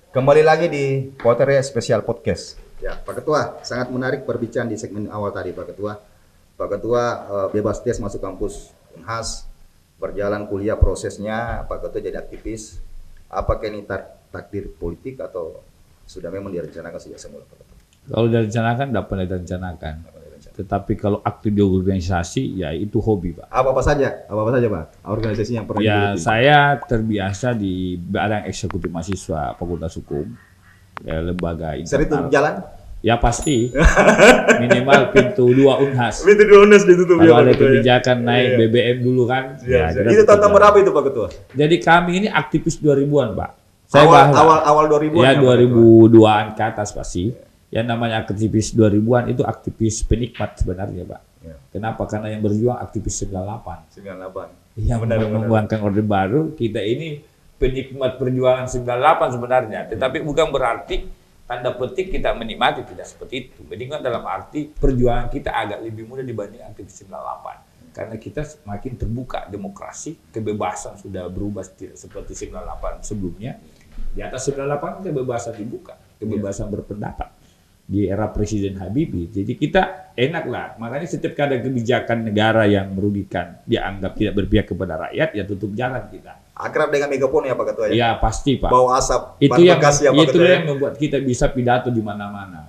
Kembali lagi di Potere Special Podcast. Ya, Pak Ketua, sangat menarik perbincangan di segmen awal tadi, Pak Ketua. Pak Ketua bebas tes masuk kampus Unhas, berjalan kuliah prosesnya, Pak Ketua jadi aktivis. Apakah ini takdir politik atau sudah memang direncanakan sejak semula, Pak Ketua? Kalau direncanakan, tidak pernah direncanakan. Tetapi kalau aktif di organisasi, ya itu hobi, Pak. Apa-apa saja, Pak? Organisasi yang pernah Ya, digeluti? saya terbiasa di badan eksekutif mahasiswa Fakultas Hukum, ya, lembaga Sering itu internal. jalan? Ya pasti, minimal pintu 2 Unhas. Pintu Unhas ditutup Kalau ya, Pak ada Ketua, ya? kebijakan naik Iya. BBM dulu kan. Iya, ya, iya. kita Itu tahun tetap berapa jalan. itu, Pak Ketua? Jadi kami ini aktivis 2000-an, Pak. Awal 2000-an Ya, ya, Pak Ketua? 2002-an ke atas pasti. Yang namanya aktivis 2000-an itu aktivis penikmat sebenarnya, Pak. Ya. Kenapa? Karena yang berjuang aktivis 98. 98. Yang membuangkan Orde Baru, kita ini penikmat perjuangan 98 sebenarnya. Tetapi bukan berarti tanda petik kita menikmati, tidak seperti itu. Penikmat dalam arti perjuangan kita agak lebih mudah dibanding aktivis 98. Karena kita semakin terbuka demokrasi, kebebasan sudah berubah tidak seperti 98 sebelumnya. Di atas 98 kebebasan dibuka, kebebasan berpendapat di era Presiden Habibie. Jadi kita enak lah. Makanya setiap ada kebijakan negara yang merugikan, dianggap tidak berpihak kepada rakyat, ya tutup jalan kita. Akrab dengan megafon ya, Pak Ketua, ya? Ya pasti, Pak. Bau asap, Itu ban yang bekas ya, Pak itu Ketua, ya? yang membuat kita bisa pidato di mana-mana.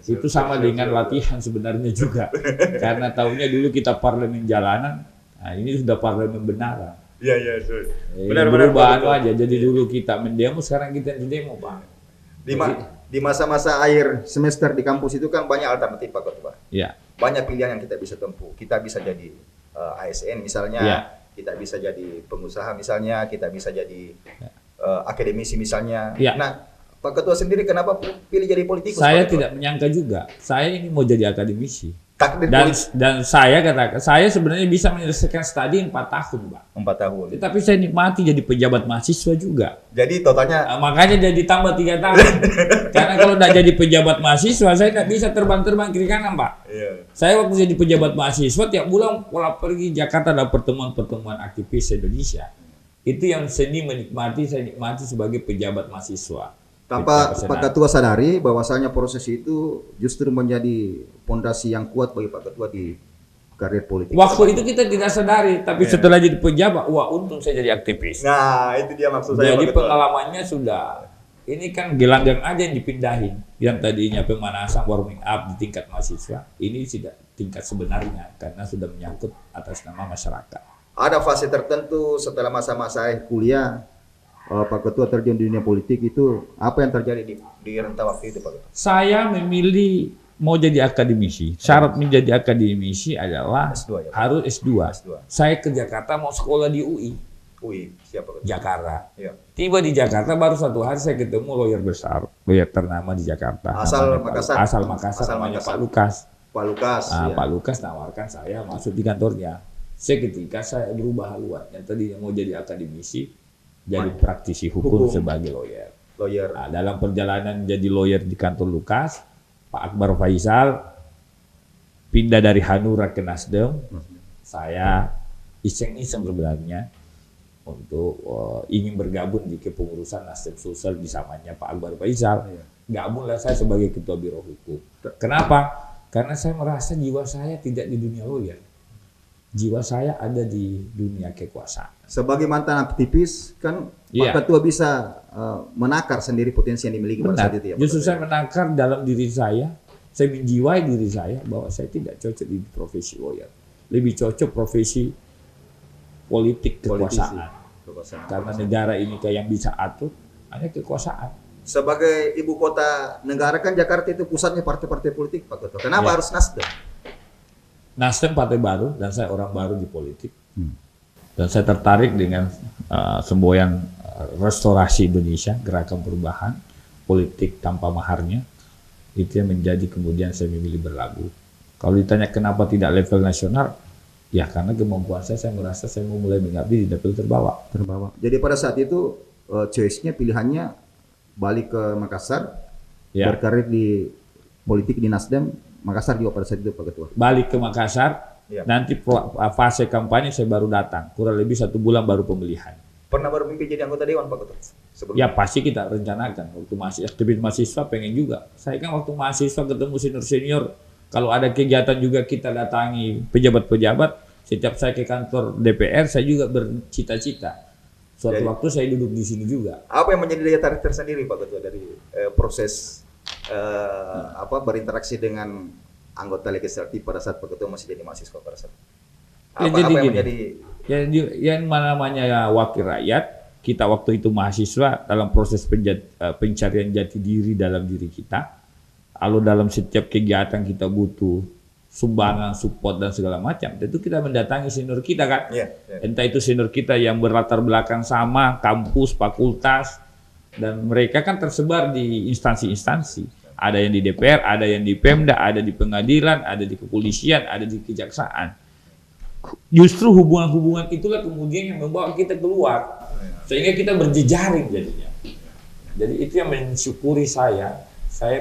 Itu sama dengan latihan sebenarnya juga. Karena tahunya dulu kita parlemen jalanan, nah ini sudah parlemen benaran. Iya, iya. Benar-benar berubah aja. Jadi dulu kita mendemo, sekarang kita demo, Pak. Di masa-masa akhir semester di kampus itu kan banyak alternatif, Pak Ketua. Ya. Banyak pilihan yang kita bisa tempuh. Kita bisa jadi ASN misalnya, Ya. kita bisa jadi pengusaha misalnya, kita bisa jadi akademisi misalnya. Ya. Nah, Pak Ketua sendiri kenapa pilih jadi politikus? Saya Pak Ketua? tidak menyangka juga. Saya ini mau jadi akademisi. Takdir Dan politik saya katakan, saya sebenarnya bisa menyelesaikan studi 4 tahun, Pak. 4 tahun. Tetapi saya nikmati jadi pejabat mahasiswa juga. Jadi totalnya Makanya jadi tambah 3 tahun. Karena kalau tidak jadi pejabat mahasiswa, saya tidak bisa terbang-terbang kiri kanan, Pak. iya. Saya waktu jadi pejabat mahasiswa, tiap bulan pola pergi Jakarta ada pertemuan-pertemuan aktivis Indonesia. Itu yang saya nikmati sebagai pejabat mahasiswa. Tanpa Pak Ketua sadari bahwasanya proses itu justru menjadi fondasi yang kuat bagi Pak Ketua di karir politik. Waktu itu kita tidak sadari, tapi setelah jadi pejabat, wah untung saya jadi aktivis. Nah, itu dia maksud saya, Jadi Pak Ketua. pengalamannya sudah, ini kan gelanggang aja yang dipindahin. Yang tadinya pemanasan, warming up di tingkat mahasiswa, ini tidak tingkat sebenarnya, karena sudah menyangkut atas nama masyarakat. Ada fase tertentu setelah masa-masa akhir kuliah, Pak Ketua terjun di dunia politik itu, apa yang terjadi di rentang waktu itu, Pak Ketua? Saya memilih mau jadi akademisi. Syarat menjadi akademisi adalah S2 ya, Pak? harus S2. S2. Saya ke Jakarta mau sekolah di UI, Siapa, Pak Ketua? Jakarta. Iya. Tiba di Jakarta baru 1 hari saya ketemu lawyer besar, lawyer ternama di Jakarta. Asal namanya Makassar. Asal Makassar, namanya Makassar. Pak Lukas. Pak Lukas. Nah, ya. Pak Lukas nawarkan saya masuk di kantornya. Seketika saya berubah haluan. Yang tadinya mau jadi akademisi, jadi praktisi hukum sebagai lawyer. Lawyer. Nah, dalam perjalanan jadi lawyer di kantor Lukas, Pak Akbar Faisal pindah dari Hanura ke Nasdem. Saya iseng-iseng sebenarnya untuk ingin bergabung di kepengurusan Nasdem Sulsel di zamannya Pak Akbar Faisal. Gabunglah saya sebagai ketua biro hukum. Kenapa? Karena saya merasa jiwa saya tidak di dunia lawyer. Jiwa saya ada di dunia kekuasaan. Sebagai mantan aktivis, kan Iya. Pak Ketua bisa menakar sendiri potensi yang dimiliki pada Benar. saat itu ya, Pak Justru Ketua? saya menakar dalam diri saya menjiwai diri saya bahwa saya tidak cocok di profesi lawyer. Lebih cocok profesi politik kekuasaan. Kekuasaan. Karena negara ini kayak yang bisa atur hanya kekuasaan. Sebagai ibu kota negara kan Jakarta itu pusatnya partai-partai politik, Pak Ketua. Kenapa Iya. harus Nasdem? Nasdem partai baru dan saya orang baru di politik. Dan saya tertarik dengan semboyan restorasi Indonesia, gerakan perubahan, politik tanpa maharnya. Itu yang menjadi kemudian saya memilih berlabuh. Kalau ditanya kenapa tidak level nasional, ya karena kemampuan saya merasa saya mau mulai mengabdi di level terbawa. Jadi pada saat itu choice-nya, pilihannya balik ke Makassar, Ya. berkarir di politik di Nasdem, Makassar juga pada saat itu, Pak Ketua. Balik ke Makassar, Ya. nanti fase kampanye saya baru datang, kurang lebih 1 bulan baru pemilihan. Pernah bermimpi jadi anggota dewan, Pak Ketua? Ya pasti kita rencanakan waktu masih aktivis mahasiswa pengen juga. Saya kan waktu mahasiswa ketemu senior-senior, kalau ada kegiatan juga kita datangi pejabat-pejabat. Setiap saya ke kantor DPR, saya juga bercita-cita. Suatu waktu saya duduk di sini juga. Apa yang menjadi daya tarik tersendiri Pak Ketua dari proses berinteraksi dengan anggota legislatif pada saat Pak Ketua masih jadi mahasiswa pada saat? Apa yang menjadi? Yang namanya wakil rakyat. Kita waktu itu mahasiswa dalam proses pencarian jati diri dalam diri kita. Lalu dalam setiap kegiatan kita butuh sumbangan, support dan segala macam. Tentu kita mendatangi senior kita kan. Entah itu senior kita yang berlatar belakang sama, kampus, fakultas. Dan mereka kan tersebar di instansi-instansi. Ada yang di DPR, ada yang di Pemda, ada di pengadilan, ada di kepolisian, ada di kejaksaan. Justru hubungan-hubungan itulah kemudian yang membawa kita keluar. Sehingga kita berjejaring jadinya. Jadi itu yang mensyukuri saya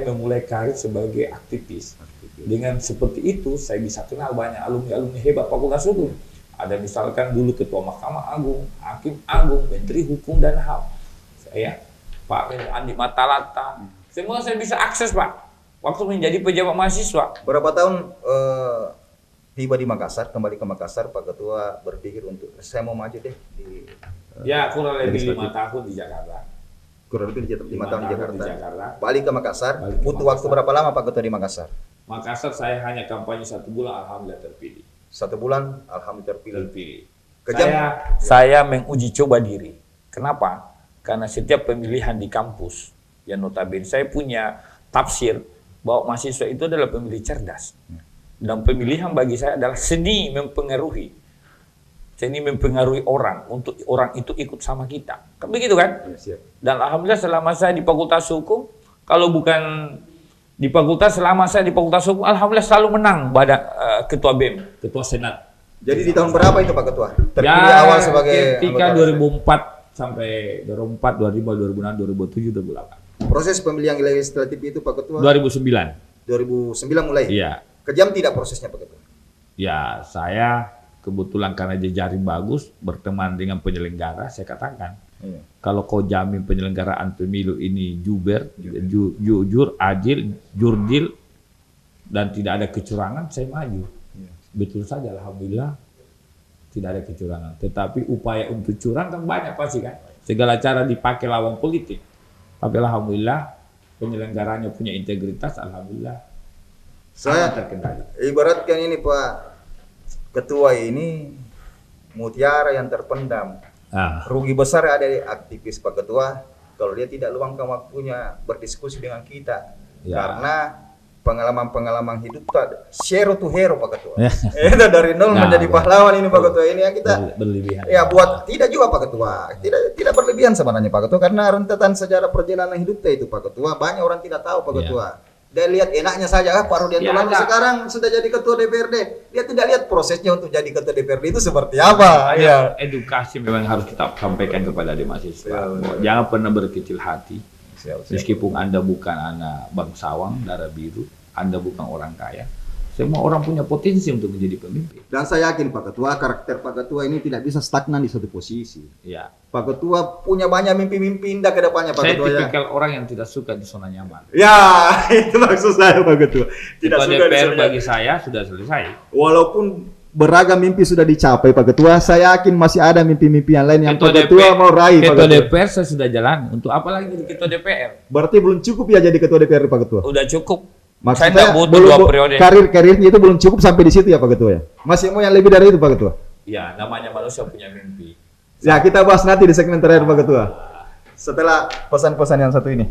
memulai karir sebagai aktivis. Dengan seperti itu saya bisa kenal banyak alumni-alumni hebat Fakultas Hukum. Ada misalkan dulu Ketua Mahkamah Agung, Hakim Agung, Menteri Hukum dan HAM. Saya, Pak Andi Matalata. Semua saya bisa akses Pak. Waktu menjadi pejabat mahasiswa. Berapa tahun tiba di Makassar, kembali ke Makassar, Pak Ketua berpikir untuk saya mau maju deh di kurang lebih 5 tahun di Jakarta. Kurang lebih 5 tahun di Jakarta. Balik ke Makassar. Butuh waktu berapa lama Pak Ketua di Makassar? Makassar saya hanya kampanye 1 bulan, alhamdulillah terpilih. 1 bulan, alhamdulillah terpilih. Saya menguji coba diri. Kenapa? Karena setiap pemilihan di kampus, yang notabene saya punya tafsir bahwa mahasiswa itu adalah pemilih cerdas. Dan pemilihan bagi saya adalah seni mempengaruhi. Seni mempengaruhi orang, untuk orang itu ikut sama kita. Kan begitu kan? Dan alhamdulillah selama saya di Fakultas Hukum, kalau bukan di fakultas, selama saya di Fakultas Hukum, alhamdulillah selalu menang pada Ketua BEM, Ketua Senat. Jadi di tahun berapa itu Pak Ketua? Terpilih awal sebagai ketika 2004 sampai 2004, 2005, 2006, 2007, 2008. Proses pemilihan legislatif itu Pak Ketua? 2009. 2009 mulai? Iya. Kejam tidak prosesnya Pak Ketua? Ya, saya kebetulan karena jejaring bagus, berteman dengan penyelenggara, saya katakan, kalau kau jamin penyelenggaraan pemilu ini jujur, adil, jurdil, dan tidak ada kecurangan, saya maju. Betul saja, alhamdulillah, tidak ada kecurangan. Tetapi upaya untuk curang kan banyak pasti kan. Segala cara dipakai lawan politik. Tapi alhamdulillah, penyelenggaranya punya integritas, alhamdulillah. Saya ibaratkan ini Pak Ketua ini mutiara yang terpendam. Rugi besar ada di aktivis Pak Ketua kalau dia tidak luangkan waktunya berdiskusi dengan kita. Karena pengalaman-pengalaman hidup zero to hero Pak Ketua. Itu dari nol menjadi pahlawan ini Pak Ketua, ini yang kita berlebihan. Ya buat tidak juga Pak Ketua. Tidak berlebihan sebenarnya Pak Ketua, karena rentetan sejarah perjalanan hidupnya itu Pak Ketua banyak orang tidak tahu Pak Ketua. Dia lihat enaknya saja Pak Rudianto Lalu sekarang sudah jadi ketua DPRD. Dia tidak lihat prosesnya untuk jadi ketua DPRD itu seperti apa. Edukasi memang harus kita sampaikan kepada mahasiswa. Jangan pernah berkecil hati. Meskipun Anda bukan anak bangsawan, darah biru, Anda bukan orang kaya. Semua orang punya potensi untuk menjadi pemimpin. Dan saya yakin Pak Ketua, karakter Pak Ketua ini tidak bisa stagnan di satu posisi. Ya. Pak Ketua punya banyak mimpi-mimpi indah ke depannya Pak Ketua. Saya tipikal orang yang tidak suka di zona nyaman. Ya, itu maksud saya Pak Ketua. Tidak suka DPR bagi saya sudah selesai. Walaupun beragam mimpi sudah dicapai Pak Ketua, saya yakin masih ada mimpi-mimpi yang lain yang Pak Ketua mau raih. Ketua DPR saya sudah jalan. Untuk apa lagi jadi ketua DPR? Berarti belum cukup ya jadi ketua DPR Pak Ketua? Udah cukup. Maksudnya saya butuh 2 periode. Karirnya itu belum cukup sampai di situ ya Pak Ketua ya? Masih mau yang lebih dari itu Pak Ketua? Ya, namanya manusia punya mimpi. Ya, kita bahas nanti di segmen terakhir Pak Ketua. Setelah pesan-pesan yang satu ini.